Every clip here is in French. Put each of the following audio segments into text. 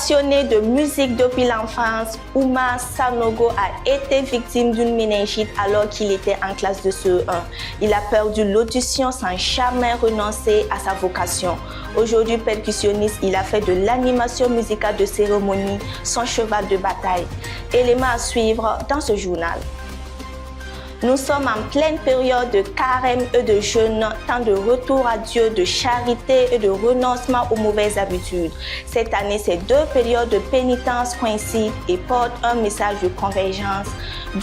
Passionné de musique depuis l'enfance, Oumar Sanogo a été victime d'une méningite alors qu'il était en classe de CE1. Il a perdu l'audition sans jamais renoncer à sa vocation. Aujourd'hui percussionniste, il a fait de l'animation musicale de cérémonie son cheval de bataille. Élément à suivre dans ce journal. Nous sommes en pleine période de carême et de jeûne, temps de retour à Dieu, de charité et de renoncement aux mauvaises habitudes. Cette année, ces deux périodes de pénitence coïncident et portent un message de convergence,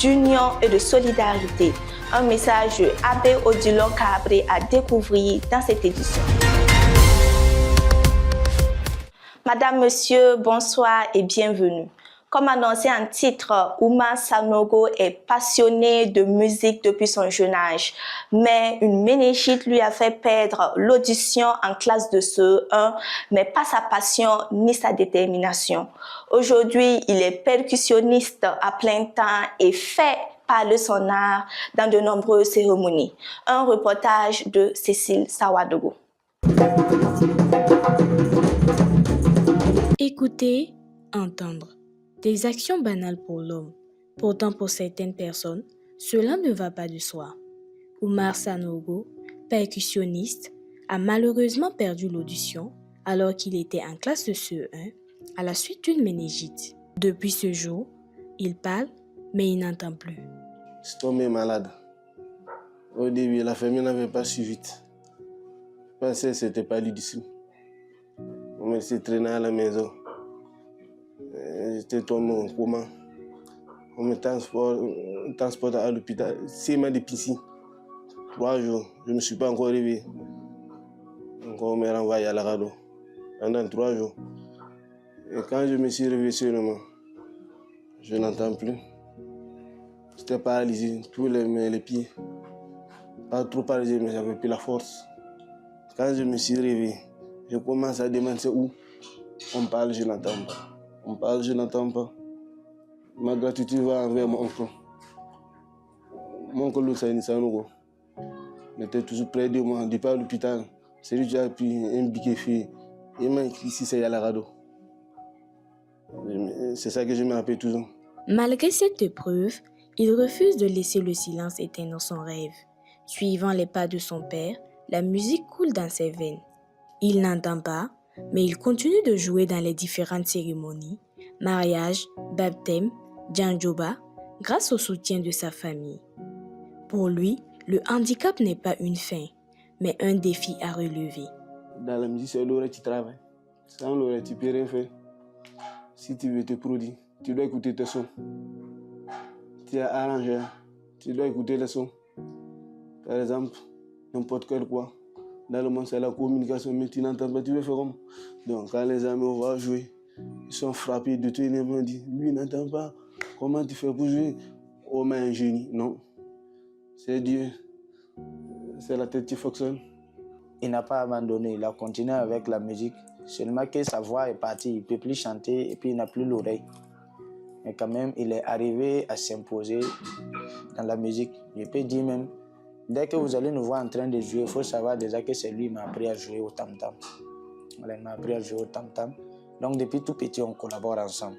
d'union et de solidarité. Un message de Abbé Odilon Cabré à découvrir dans cette édition. Madame, Monsieur, bonsoir et bienvenue. Comme annoncé en titre, Oumar Sanogo est passionné de musique depuis son jeune âge, mais une méningite lui a fait perdre l'audition en classe de CE1, mais pas sa passion ni sa détermination. Aujourd'hui, il est percussionniste à plein temps et fait parler son art dans de nombreuses cérémonies. Un reportage de Cécile Sawadogo. Écouter, entendre. Des actions banales pour l'homme. Pourtant, pour certaines personnes, cela ne va pas de soi. Oumar Sanogo, percussionniste, a malheureusement perdu l'audition alors qu'il était en classe de CE1 à la suite d'une méningite. Depuis ce jour, il parle, mais il n'entend plus. Je suis tombé malade. Au début, la famille n'avait pas su vite. Je pensais que ce n'était pas difficile. On me laissait traîner à la maison. J'étais tombé en coma. On me transporte à l'hôpital. 6 mois de piscine. 3 jours. Je ne me suis pas encore réveillé. Donc on m'a renvoyé à la radio pendant 3 jours. Et quand je me suis réveillé seulement, je n'entends plus. J'étais paralysé, tous les mains, les pieds. Pas trop paralysé, mais j'avais plus la force. Quand je me suis réveillé, je commence à demander où. On parle, je n'entends pas. On parle, je n'entends pas. Ma gratitude va envers mon oncle. Mon oncle Lusani Sanogo. Il était toujours près de moi, depuis à l'hôpital. C'est lui qui a pris un biquet fait. Il m'a écrit ici, c'est Yalarado. C'est ça que je me rappelle toujours. Malgré cette épreuve, il refuse de laisser le silence éteindre son rêve. Suivant les pas de son père, la musique coule dans ses veines. Il n'entend pas, mais il continue de jouer dans les différentes cérémonies, mariage, baptême, djanjoba, grâce au soutien de sa famille. Pour lui, le handicap n'est pas une fin, mais un défi à relever. Dans la musique, c'est l'oreille qui travaille. Sans l'oreille, tu ne peux rien faire. Si tu veux te produire, tu dois écouter tes sons. Tu es arrangeur, tu dois écouter les sons. Par exemple, n'importe quel quoi. Dans le monde, c'est la communication, mais tu n'entends pas, tu veux faire comment? Donc, quand les amis vont jouer, ils sont frappés de tout et ils disent, lui n'entend pas, comment tu fais pour jouer? Oh, mais un génie, non. C'est Dieu, c'est la tête qui fonctionne. Il n'a pas abandonné, il a continué avec la musique. Seulement que sa voix est partie, il ne peut plus chanter et puis il n'a plus l'oreille. Mais quand même, il est arrivé à s'imposer dans la musique. Je peux dire même, dès que vous allez nous voir en train de jouer, il faut savoir déjà que c'est lui qui m'a appris à jouer au tam-tam. Il m'a appris à jouer au tam-tam. Donc depuis tout petit, on collabore ensemble.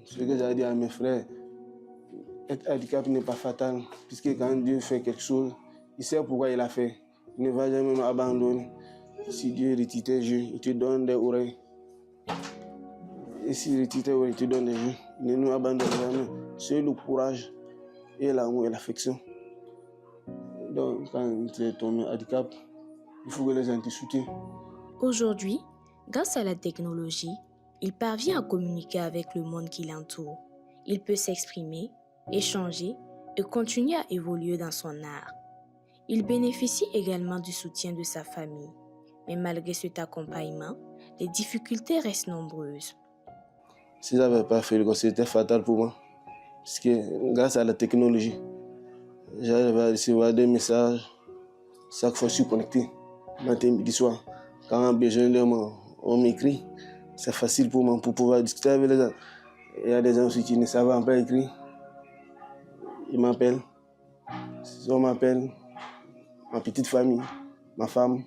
Ce que j'ai dit à mes frères, être handicapé n'est pas fatal, puisque quand Dieu fait quelque chose, il sait pourquoi il a fait. Il ne va jamais nous abandonner. Si Dieu retire tes yeux, il te donne des oreilles. Et s'il retire tes oreilles, il te donne des yeux. Il ne nous abandonne jamais. C'est le courage et l'amour et l'affection. Donc, quand tu es tombé handicap, il faut que les gens te soutiennent. Aujourd'hui, grâce à la technologie, il parvient à communiquer avec le monde qui l'entoure. Il peut s'exprimer, échanger et continuer à évoluer dans son art. Il bénéficie également du soutien de sa famille. Mais malgré cet accompagnement, les difficultés restent nombreuses. Si je n'avais pas fait le conseil, c'était fatal pour moi. Parce que grâce à la technologie, j'arrive à recevoir des messages chaque fois que je suis connecté, matin, midi, soir. Quand on a besoin de moi, on m'écrit. C'est facile pour moi pour pouvoir discuter avec les gens. Il y a des gens aussi qui ne savent pas écrire. Ils m'appellent. Si on m'appelle, ma petite famille, ma femme,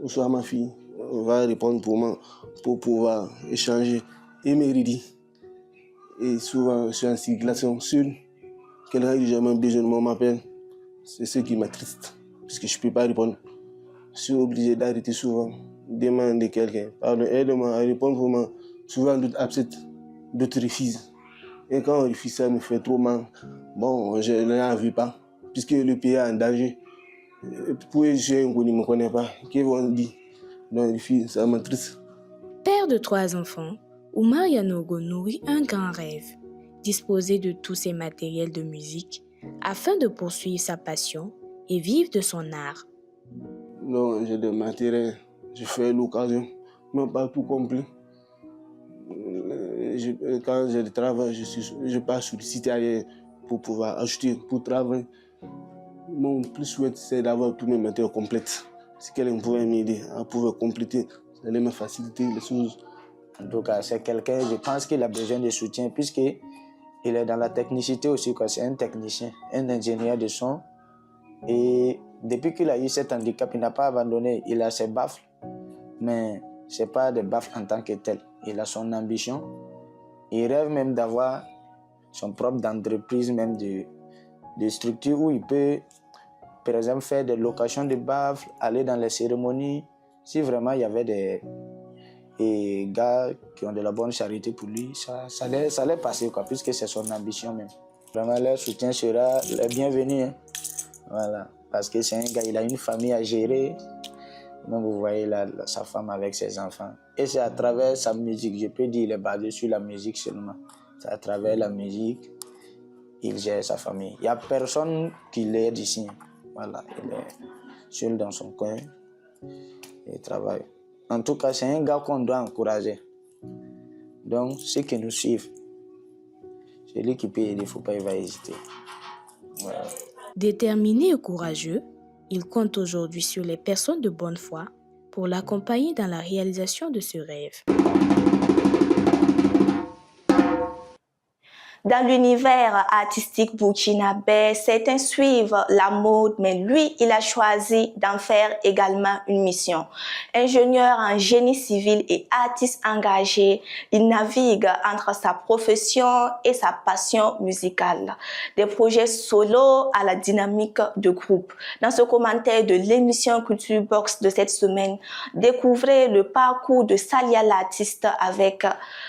ou soit ma fille, on va répondre pour moi, pour pouvoir échanger et méridi. Et souvent, je suis en circulation seul. Quelqu'un qui jamais besoin de moi m'appelle. C'est ce qui m'attriste, parce que je ne peux pas répondre. Je suis obligé d'arrêter souvent, demander quelqu'un. Pardon, aide-moi à répondre pour moi. Souvent, d'autres acceptent, d'autres refusent. Et quand on refuse, ça me fait trop mal. Bon, je n'en veux pas, puisque le pays est en danger. Pour eux, je ne me connais pas. Qu'est-ce qu'on dit? Donc, ça m'attriste. Père de 3 enfants, Oumar Yanogo nourrit un grand rêve, disposer de tous ses matériels de musique afin de poursuivre sa passion et vivre de son art. Non, j'ai des matériels, je fais l'occasion, mais pas tout complet. Quand j'ai du travail, je passe sur le site ailleurs pour pouvoir acheter, pour travailler. Mon plus souhait, c'est d'avoir tous mes matériels complets. Si quelqu'un pouvait m'aider à pouvoir compléter, ça allait me faciliter les choses. En tout cas, c'est quelqu'un, je pense qu'il a besoin de soutien puisqu'il est dans la technicité aussi. C'est un technicien, un ingénieur de son. Et depuis qu'il a eu cet handicap, il n'a pas abandonné. Il a ses baffles, mais ce n'est pas des baffles en tant que tel. Il a son ambition. Il rêve même d'avoir son propre entreprise, même de structure où il peut, par exemple, faire des locations de baffles, aller dans les cérémonies. Si vraiment il y avait des gars qui ont de la bonne charité pour lui, ça allait passer, quoi, puisque c'est son ambition même. Vraiment, leur soutien sera le bienvenu. Hein. Voilà, parce que c'est un gars, il a une famille à gérer. Donc vous voyez là, sa femme avec ses enfants. Et c'est à travers sa musique, je peux dire, il est basé sur la musique seulement. C'est à travers la musique, il gère sa famille. Il n'y a personne qui l'aide ici. Voilà, il est seul dans son coin et il travaille. En tout cas, c'est un gars qu'on doit encourager. Donc, ceux qui nous suivent, celui qui peut aider, il ne faut pas hésiter. Voilà. Déterminé et courageux, il compte aujourd'hui sur les personnes de bonne foi pour l'accompagner dans la réalisation de ce rêve. Dans l'univers artistique burkinabé, certains suivent la mode, mais lui, il a choisi d'en faire également une mission. Ingénieur en génie civil et artiste engagé, il navigue entre sa profession et sa passion musicale. Des projets solo à la dynamique de groupe. Dans ce commentaire de l'émission Culture Box de cette semaine, découvrez le parcours de Salia l'artiste avec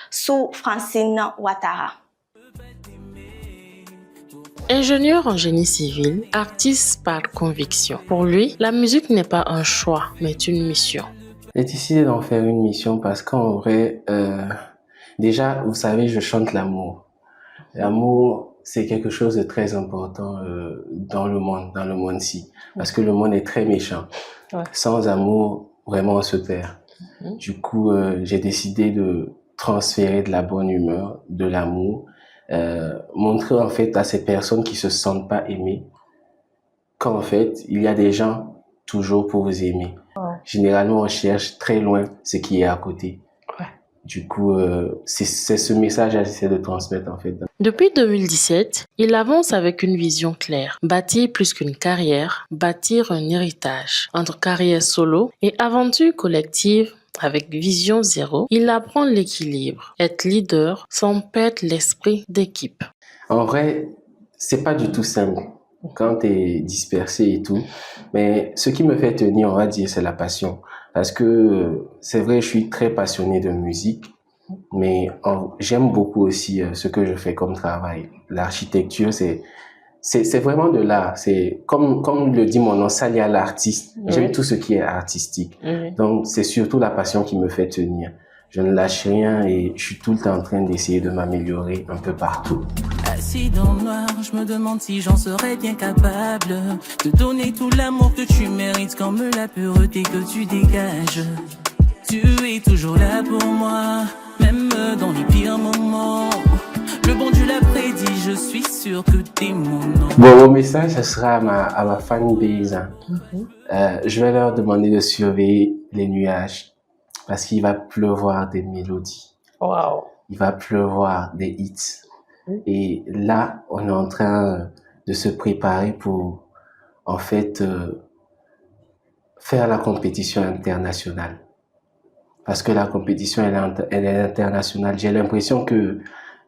Sou Francine Ouattara. Ingénieur en génie civil, artiste par conviction. Pour lui, la musique n'est pas un choix, mais une mission. J'ai décidé d'en faire une mission parce qu'en vrai, déjà, vous savez, je chante l'amour. L'amour, c'est quelque chose de très important dans le monde-ci. Parce que le monde est très méchant. Ouais. Sans amour, vraiment, on se perd. Du coup, j'ai décidé de transférer de la bonne humeur, de l'amour, montrer en fait à ces personnes qui se sentent pas aimées qu'en fait il y a des gens toujours pour vous aimer. Généralement on cherche très loin ce qui est à côté. Du coup c'est ce message que j'essaie de transmettre en fait. Depuis 2017, il avance avec une vision claire, bâtir plus qu'une carrière, bâtir un héritage entre carrière solo et aventure collective. Avec Vision Zéro, il apprend l'équilibre, être leader sans perdre l'esprit d'équipe. En vrai, c'est pas du tout simple quand tu es dispersé et tout, mais ce qui me fait tenir, on va dire, c'est la passion. Parce que c'est vrai, je suis très passionné de musique, mais j'aime beaucoup aussi ce que je fais comme travail. L'architecture, c'est vraiment de l'art. C'est comme le dit mon nom, Salia l'artiste. Oui. J'aime tout ce qui est artistique. Oui. Donc, c'est surtout la passion qui me fait tenir. Je ne lâche rien et je suis tout le temps en train d'essayer de m'améliorer un peu partout. Assis dans le noir, je me demande si j'en serais bien capable de donner tout l'amour que tu mérites comme la pureté que tu dégages. Tu es toujours là pour moi, même dans les pires moments. Le bon Dieu l'a prédit, je suis sûr que t'es mon nom. Bon, mon message, ce sera à ma fanbase. Je vais leur demander de surveiller les nuages parce qu'il va pleuvoir des mélodies. Wow. Il va pleuvoir des hits. Et là, on est en train de se préparer pour, en fait, faire la compétition internationale. parce que la compétition elle est internationale. J'ai l'impression que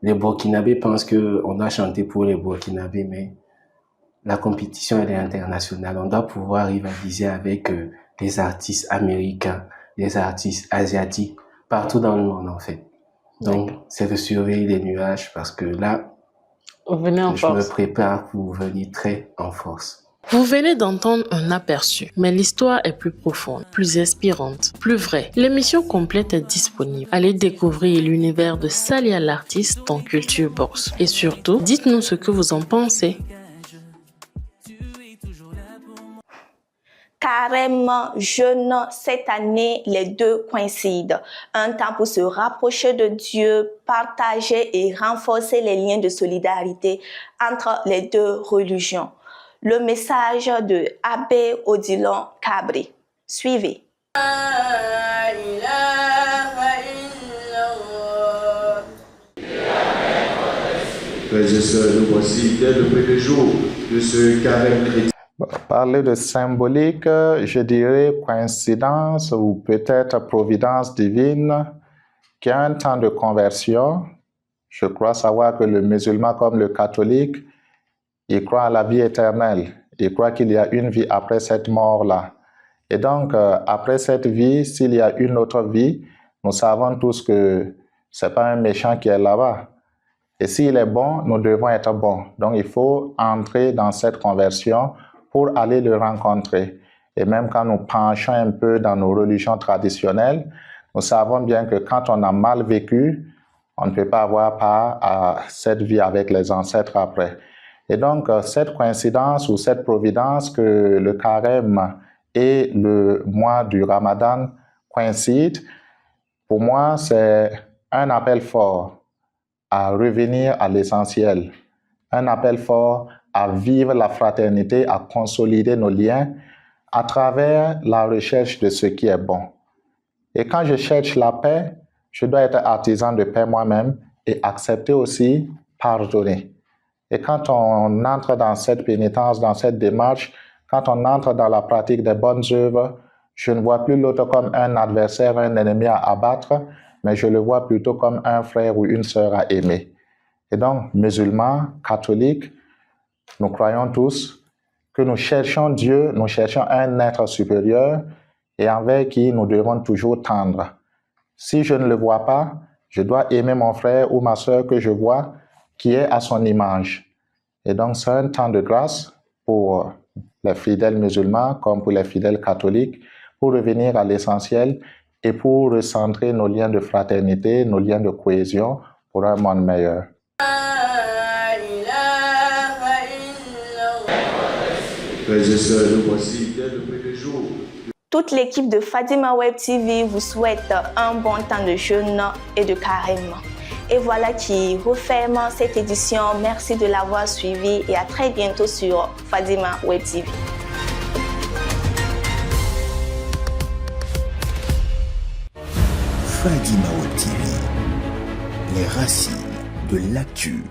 les Burkinabés pensent qu'on doit chanter pour les Burkinabés, mais la compétition elle est internationale. On doit pouvoir rivaliser avec des artistes américains, des artistes asiatiques, partout dans le monde en fait. Donc, c'est de surveiller les nuages parce que là, je me prépare pour venir très en force. Vous venez d'entendre un aperçu, mais l'histoire est plus profonde, plus inspirante, plus vraie. L'émission complète est disponible. Allez découvrir l'univers de Salia l'artiste dans Culture Box. Et surtout, dites-nous ce que vous en pensez. Carême, jeûne, cette année, les deux coïncident. Un temps pour se rapprocher de Dieu, partager et renforcer les liens de solidarité entre les deux religions. Le message de Abbé Odilon Cabri. Suivez. Frères et sœurs, nous voici dès le premier jour de ce carême chrétien. Parler de symbolique, je dirais coïncidence ou peut-être providence divine, qui a un temps de conversion. Je crois savoir que le musulman comme le catholique, il croit à la vie éternelle. Il croit qu'il y a une vie après cette mort-là. Et donc, après cette vie, s'il y a une autre vie, nous savons tous que ce n'est pas un méchant qui est là-bas. Et s'il est bon, nous devons être bons. Donc, il faut entrer dans cette conversion pour aller le rencontrer. Et même quand nous penchons un peu dans nos religions traditionnelles, nous savons bien que quand on a mal vécu, on ne peut pas avoir part à cette vie avec les ancêtres après. Et donc, cette coïncidence ou cette providence que le carême et le mois du Ramadan coïncident, pour moi, c'est un appel fort à revenir à l'essentiel, un appel fort à vivre la fraternité, à consolider nos liens à travers la recherche de ce qui est bon. Et quand je cherche la paix, je dois être artisan de paix moi-même et accepter aussi pardonner. Et quand on entre dans cette pénitence, dans cette démarche, quand on entre dans la pratique des bonnes œuvres, je ne vois plus l'autre comme un adversaire, un ennemi à abattre, mais je le vois plutôt comme un frère ou une sœur à aimer. Et donc, musulmans, catholiques, nous croyons tous que nous cherchons Dieu, nous cherchons un être supérieur et envers qui nous devons toujours tendre. Si je ne le vois pas, je dois aimer mon frère ou ma sœur que je vois qui est à son image. Et donc, c'est un temps de grâce pour les fidèles musulmans comme pour les fidèles catholiques pour revenir à l'essentiel et pour recentrer nos liens de fraternité, nos liens de cohésion pour un monde meilleur. Frères et sœurs, nous voici dès le premier jour. Toute l'équipe de Fadima Web TV vous souhaite un bon temps de jeûne et de carême. Et voilà qui referme cette édition. Merci de l'avoir suivi et à très bientôt sur Fadima Web TV. Fadima Web TV, les racines de l'actu.